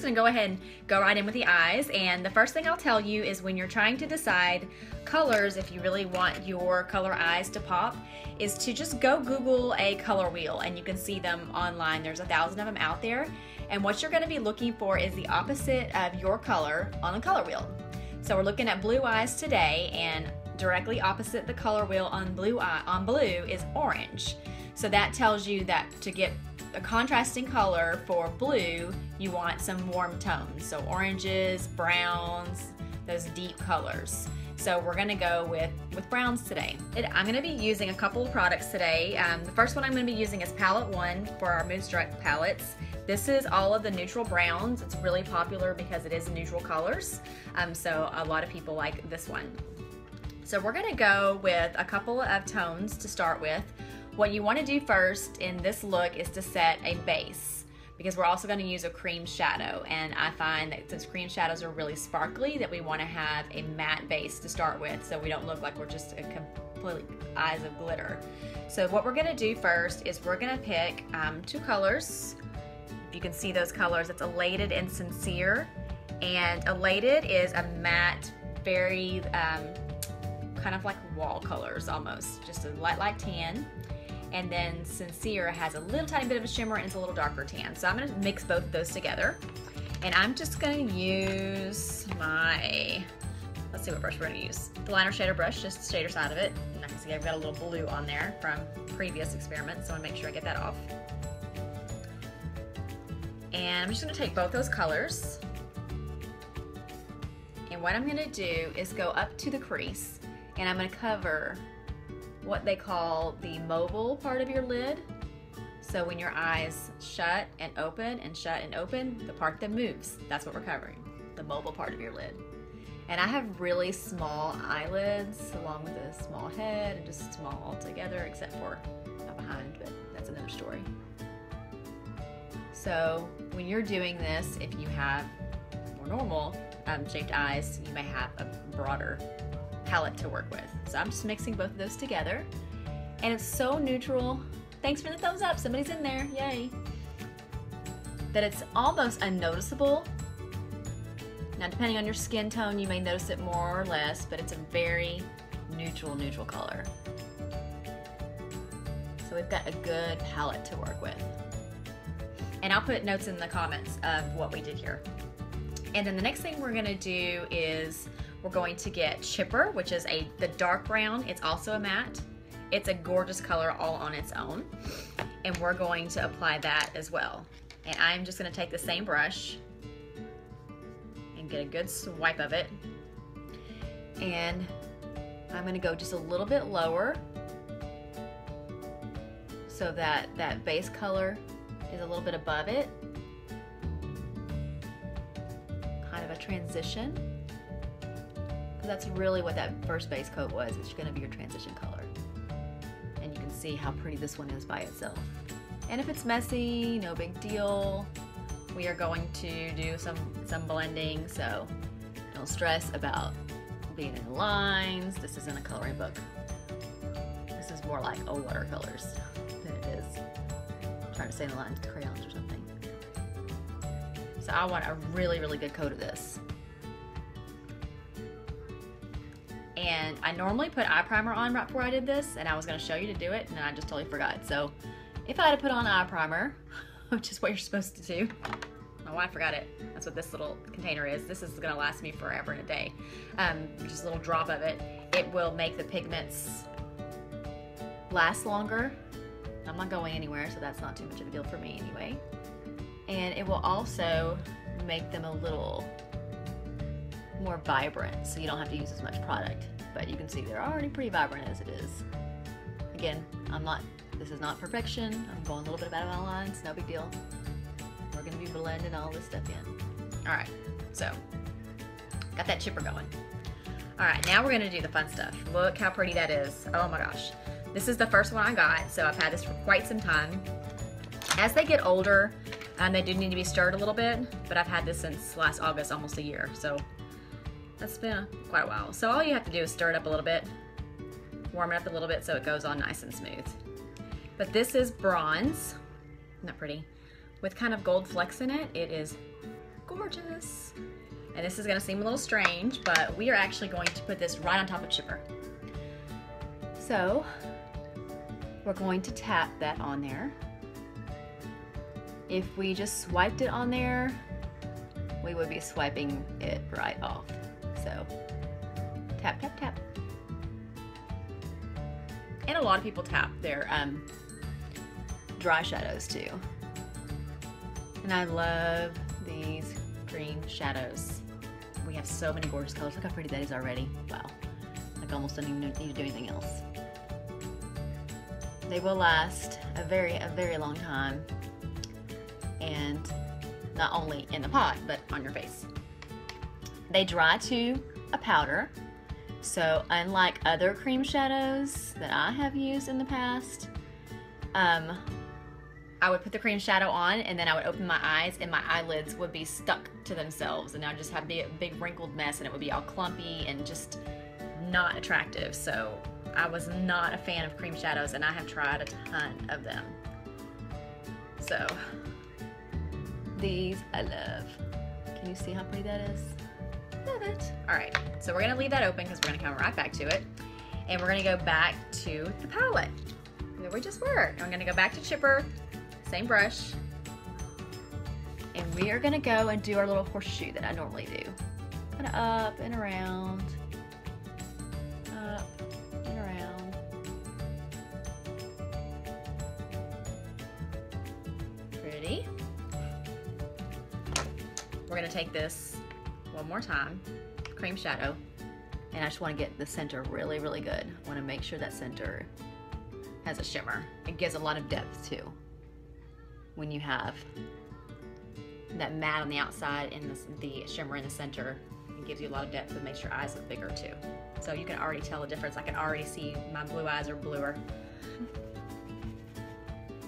just gonna go ahead and go right in with the eyes. And the first thing I'll tell you is when you're trying to decide colors, if you really want your color eyes to pop, is to just go Google a color wheel, and you can see them online. There's 1,000 of them out there. And what you're gonna be looking for is the opposite of your color on a color wheel. So we're looking at blue eyes today, and directly opposite the color wheel on blue is orange. So that tells you that to get a contrasting color for blue, you want some warm tones. So oranges, browns, those deep colors. So we're gonna go with browns today. I'm gonna be using a couple of products today. The first one I'm gonna be using is Palette 1 for our Moonstruck palettes. This is all of the neutral browns. It's really popular because it is neutral colors. So a lot of people like this one. So we're gonna go with a couple of tones to start with. What you wanna do first in this look is to set a base, because we're also gonna use a cream shadow. And I find that since cream shadows are really sparkly, that we wanna have a matte base to start with so we don't look like we're just a complete eyes of glitter. So what we're gonna do first is we're gonna pick 2 colors. If you can see those colors, it's Elated and Sincere. And Elated is a matte, very kind of like wall colors almost, just a light tan. And then Sincere has a little tiny bit of a shimmer and it's a little darker tan. So I'm gonna mix both of those together. And I'm just gonna use my, let's see what brush we're gonna use. The liner shader brush, just the shader side of it. And I can see I've got a little blue on there from previous experiments, so I wanna make sure I get that off. And I'm just gonna take both those colors. And what I'm gonna do is go up to the crease, and I'm gonna cover what they call the mobile part of your lid. So when your eyes shut and open and shut and open, the part that moves, that's what we're covering, the mobile part of your lid. And I have really small eyelids along with a small head and just small altogether, except for behind, but that's another story. So when you're doing this, if you have more normal shaped eyes, you may have a broader palette to work with. So I'm just mixing both of those together. And it's so neutral. Thanks for the thumbs up, somebody's in there, yay. That it's almost unnoticeable. Now depending on your skin tone, you may notice it more or less, but it's a very neutral color. So we've got a good palette to work with. And I'll put notes in the comments of what we did here. And then the next thing we're gonna do is we're going to get Chipper, which is the dark brown. It's also a matte. It's a gorgeous color all on its own. And we're going to apply that as well. And I'm just gonna take the same brush and get a good swipe of it. And I'm gonna go just a little bit lower so that that base color is a little bit above it. Kind of a transition. Because that's really what that first base coat was. It's gonna be your transition color. And you can see how pretty this one is by itself. And if it's messy, no big deal. We are going to do some blending, so don't stress about being in the lines. This isn't a coloring book. This is more like watercolors than it is trying to stay in the lines with crayons or something. So I want a really good coat of this. And I normally put eye primer on right before I did this, and I was gonna show you to do it, and then I just totally forgot. So if I had to put on eye primer, which is what you're supposed to do, I don't know why I forgot it. That's what this little container is. This is gonna last me forever and a day. Just a little drop of it. It will make the pigments last longer. I'm not going anywhere, so that's not too much of a deal for me anyway. And it will also make them a little more vibrant, so you don't have to use as much product. But you can see they're already pretty vibrant as it is. Again, this is not perfection. I'm going a little bit out of my lines, no big deal. We're gonna be blending all this stuff in. All right, so got that chipper going. All right, now we're gonna do the fun stuff. Look how pretty that is. Oh my gosh. This is the first one I got, so I've had this for quite some time. As they get older, they do need to be stirred a little bit, but I've had this since last August, almost a year, so that's been quite a while. So all you have to do is stir it up a little bit, warm it up a little bit so it goes on nice and smooth. But this is bronze, isn't that pretty? With kind of gold flecks in it. It is gorgeous. And this is gonna seem a little strange, but we are actually going to put this right on top of Chipper. So we're going to tap that on there. If we just swiped it on there, we would be swiping it right off. So tap, tap, tap. And a lot of people tap their dry shadows too. And I love these cream shadows. We have so many gorgeous colors. Look how pretty that is already. Wow. Like almost don't even need to do anything else. They will last a very long time. And not only in the pot, but on your face. They dry to a powder. So unlike other cream shadows that I have used in the past, I would put the cream shadow on and then I would open my eyes and my eyelids would be stuck to themselves and I would just have a big wrinkled mess and it would be all clumpy and just not attractive. So I was not a fan of cream shadows and I have tried a ton of them. So these I love. Can you see how pretty that is? Love it. All right, so we're gonna leave that open because we're gonna come right back to it. And we're gonna go back to the palette where we just were. And I'm gonna go back to Chipper, same brush. And we are gonna go and do our little horseshoe that I normally do. Kind of up and around, up and around. Pretty. We're gonna take this one more time, cream shadow, and I just want to get the center really good. I want to make sure that center has a shimmer. It gives a lot of depth too when you have that matte on the outside and the shimmer in the center. It gives you a lot of depth and makes your eyes look bigger too. So you can already tell the difference. I can already see my blue eyes are bluer.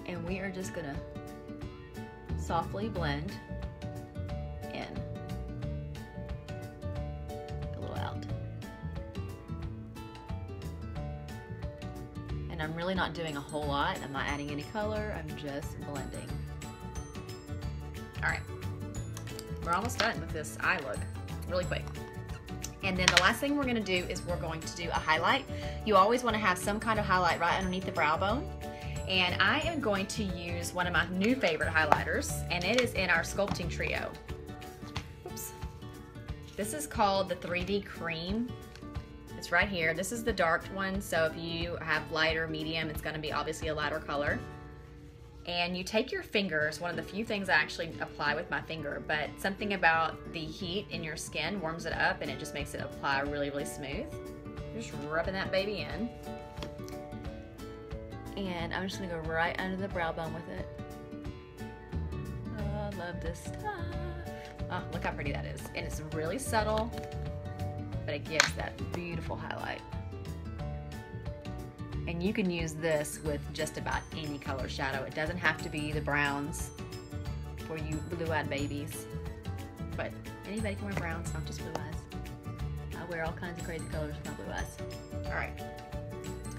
And we are just gonna softly blend in. A little out. And I'm really not doing a whole lot. I'm not adding any color. I'm just blending. All right, we're almost done with this eye look, really quick. And then the last thing we're gonna do is we're going to do a highlight. You always wanna have some kind of highlight right underneath the brow bone. And I am going to use one of my new favorite highlighters, and it is in our sculpting trio. Oops. This is called the 3D Cream. It's right here. This is the dark one, so if you have light or medium, it's gonna be obviously a lighter color. And you take your fingers, one of the few things I actually apply with my finger, but something about the heat in your skin warms it up and it just makes it apply really smooth. Just rubbing that baby in. And I'm just gonna go right under the brow bone with it. Oh, I love this stuff. Oh, look how pretty that is. And it's really subtle, but it gives that beautiful highlight. And you can use this with just about any color shadow. It doesn't have to be the browns for you blue-eyed babies. But anybody can wear browns, not just blue eyes. I wear all kinds of crazy colors with my blue eyes. All right,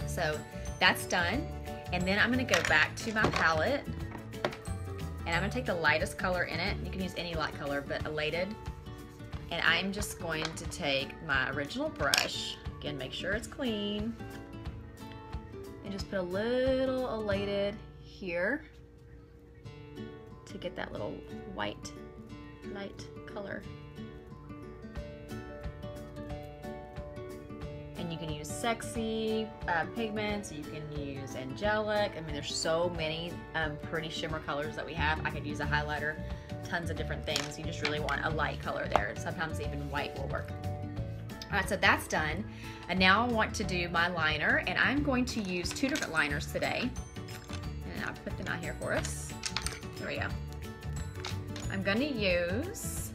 so that's done. And then I'm gonna go back to my palette and I'm gonna take the lightest color in it. You can use any light color, but elated. And I'm just going to take my original brush, again, make sure it's clean, and just put a little elated here to get that little white light color. And you can use sexy pigments, you can use angelic. I mean, there's so many pretty shimmer colors that we have. I could use a highlighter, tons of different things. You just really want a light color there. Sometimes even white will work. All right, so that's done. And now I want to do my liner, and I'm going to use two different liners today. And I'll put them out here for us. There we go. I'm gonna use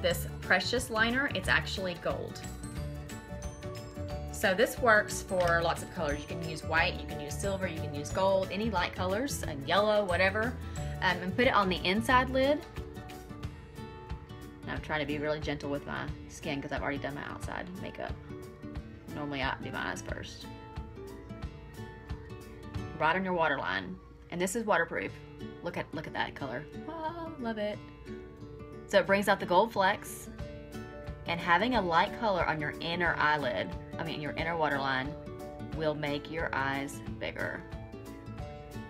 this Precious liner. It's actually gold. So this works for lots of colors. You can use white, you can use silver, you can use gold, any light colors, and yellow, whatever. And put it on the inside lid. And I'm trying to be really gentle with my skin because I've already done my outside makeup. Normally I do my eyes first. Right on your waterline. And this is waterproof. Look at that color. Oh, love it. So it brings out the gold flecks, and having a light color on your inner eyelid, your inner waterline, will make your eyes bigger.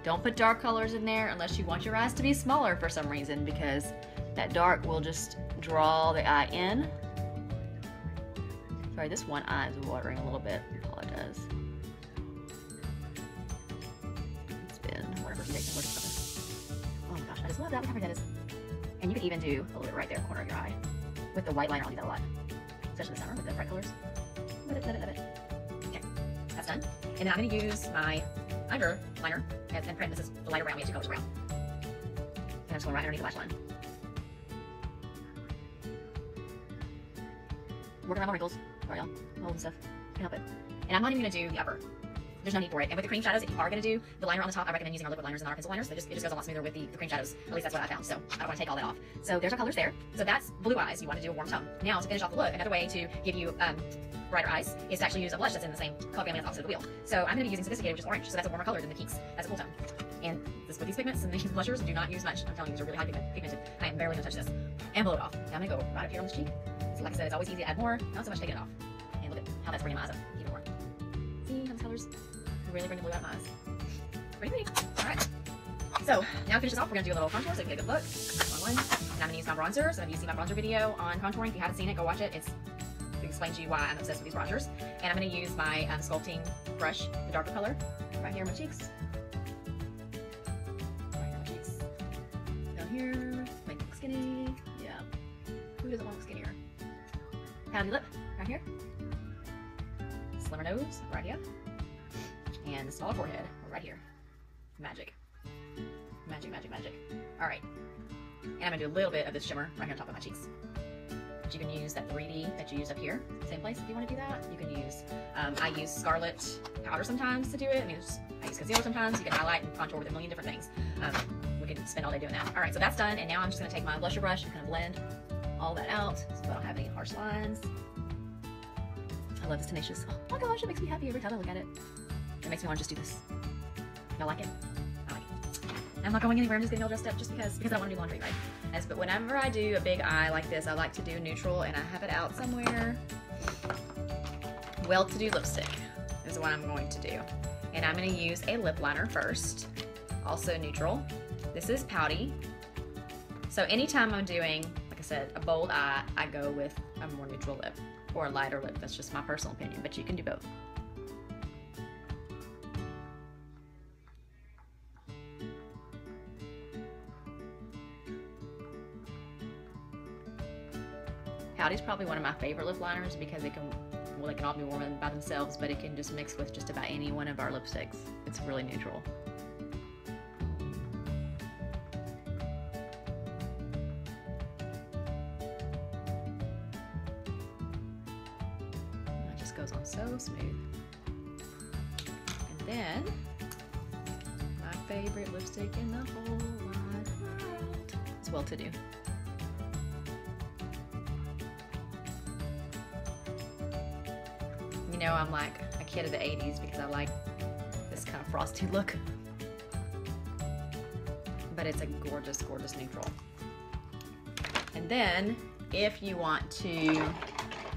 Don't put dark colors in there unless you want your eyes to be smaller for some reason, because that dark will just draw the eye in. Sorry, this one eye is watering a little bit. I apologize. It's been whatever takes. Oh my gosh, I just love that. Look how pretty that is. And you can even do a little bit right there in the corner of your eye with the white liner. I'll do that a lot, especially in the summer with the bright colors. Love it, love it, love it. Okay, that's done. And then I'm going to use my under liner and print. This is the lighter brown. We have two colors brown. And I'm just going right underneath the lash line. Working around my wrinkles. Sorry, y'all. Holding stuff. Can't help it. And I'm not even going to do the upper. There's no need for it. And with the cream shadows, if you are going to do the liner on the top, I recommend using our liquid liners and our pencil liners. It just goes a lot smoother with the cream shadows. At least that's what I found. So I don't want to take all that off. So there's our colors there. So that's blue eyes. You want to do a warm tone. Now to finish off the look, another way to give you brighter eyes is to actually use a blush that's in the same color family as opposite of the wheel. So I'm going to be using Sophisticated, which is orange. So that's a warmer color than the Peaks. That's a cool tone. And with these pigments and these blushers, do not use much. I'm telling you, these are really high pigmented. I am barely going to touch this. And blow it off. Now I'm going to go right up here on this cheek. So like I said, it's always easy to add more, not so much taking it off. And look at how that's bringing my eyes up even more. See how these colors really bring the blue out of my eyes. Pretty neat. Alright. So now to finish this off, we're going to do a little contour so you can get a good look. And I'm going to use my bronzer. So if you see my bronzer video on contouring, if you haven't seen it, go watch it. It explains to you why I'm obsessed with these bronzers. And I'm going to use my sculpting brush, the darker color, right here in my cheeks. Right here in my cheeks. Down here, make it look skinny. Yeah. Who doesn't want to look skinnier? Pouty lip, right here. Slimmer nose, right here. And the smaller forehead, right here. Magic. Magic, magic, magic. Alright. And I'm going to do a little bit of this shimmer right here on top of my cheeks. But you can use that 3D that you used up here. Same place if you want to do that. You can use, I use Scarlet powder sometimes to do it. I use concealer sometimes. You can highlight and contour with a million different things. We can spend all day doing that. Alright, so that's done. And now I'm just going to take my blusher brush and kind of blend all that out so I don't have any harsh lines. I love this Tenacious. Oh my gosh, it makes me happy every time I look at it. It makes me want to just do this. Y'all like it? I like it. I'm not going anywhere. I'm just getting all dressed up just because I don't want to do laundry, right? But whenever I do a big eye like this, I like to do neutral, and I have it out somewhere. Well-to-do lipstick is what I'm going to do. And I'm going to use a lip liner first. Also neutral. This is Pouty. So anytime I'm doing, like I said, a bold eye, I go with a more neutral lip or a lighter lip. That's just my personal opinion, but you can do both. Pouty's probably one of my favorite lip liners because they can all be warm by themselves, but it can just mix with just about any one of our lipsticks. It's really neutral. It just goes on so smooth. And then, my favorite lipstick in the whole wide world is Well-to-Do. You know, I'm like a kid of the 80s because I like this kind of frosty look. But it's a gorgeous, gorgeous neutral. And then, if you want to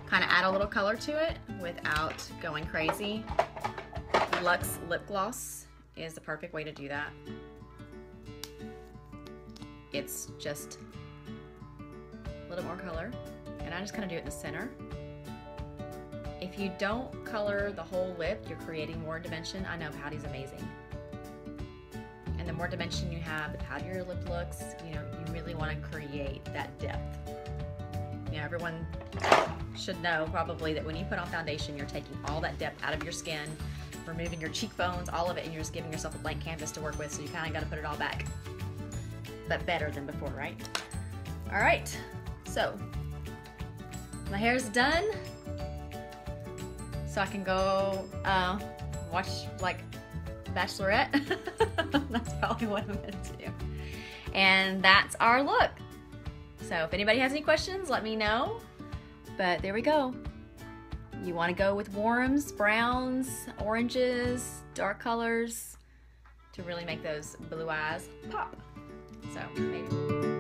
kind of add a little color to it without going crazy, Luxe Lip Gloss is the perfect way to do that. It's just a little more color, and I just kind of do it in the center. If you don't color the whole lip, you're creating more dimension. I know Pouty's amazing. And the more dimension you have, the poutier your lip looks. You know, you really want to create that depth. You know, everyone should know probably that when you put on foundation, you're taking all that depth out of your skin, removing your cheekbones, all of it, and you're just giving yourself a blank canvas to work with, so you kind of got to put it all back. But better than before, right? All right, so my hair's done. So I can go watch like Bachelorette. That's probably what I'm gonna do. And that's our look. So if anybody has any questions, let me know. But there we go. You want to go with warms, browns, oranges, dark colors to really make those blue eyes pop. So maybe.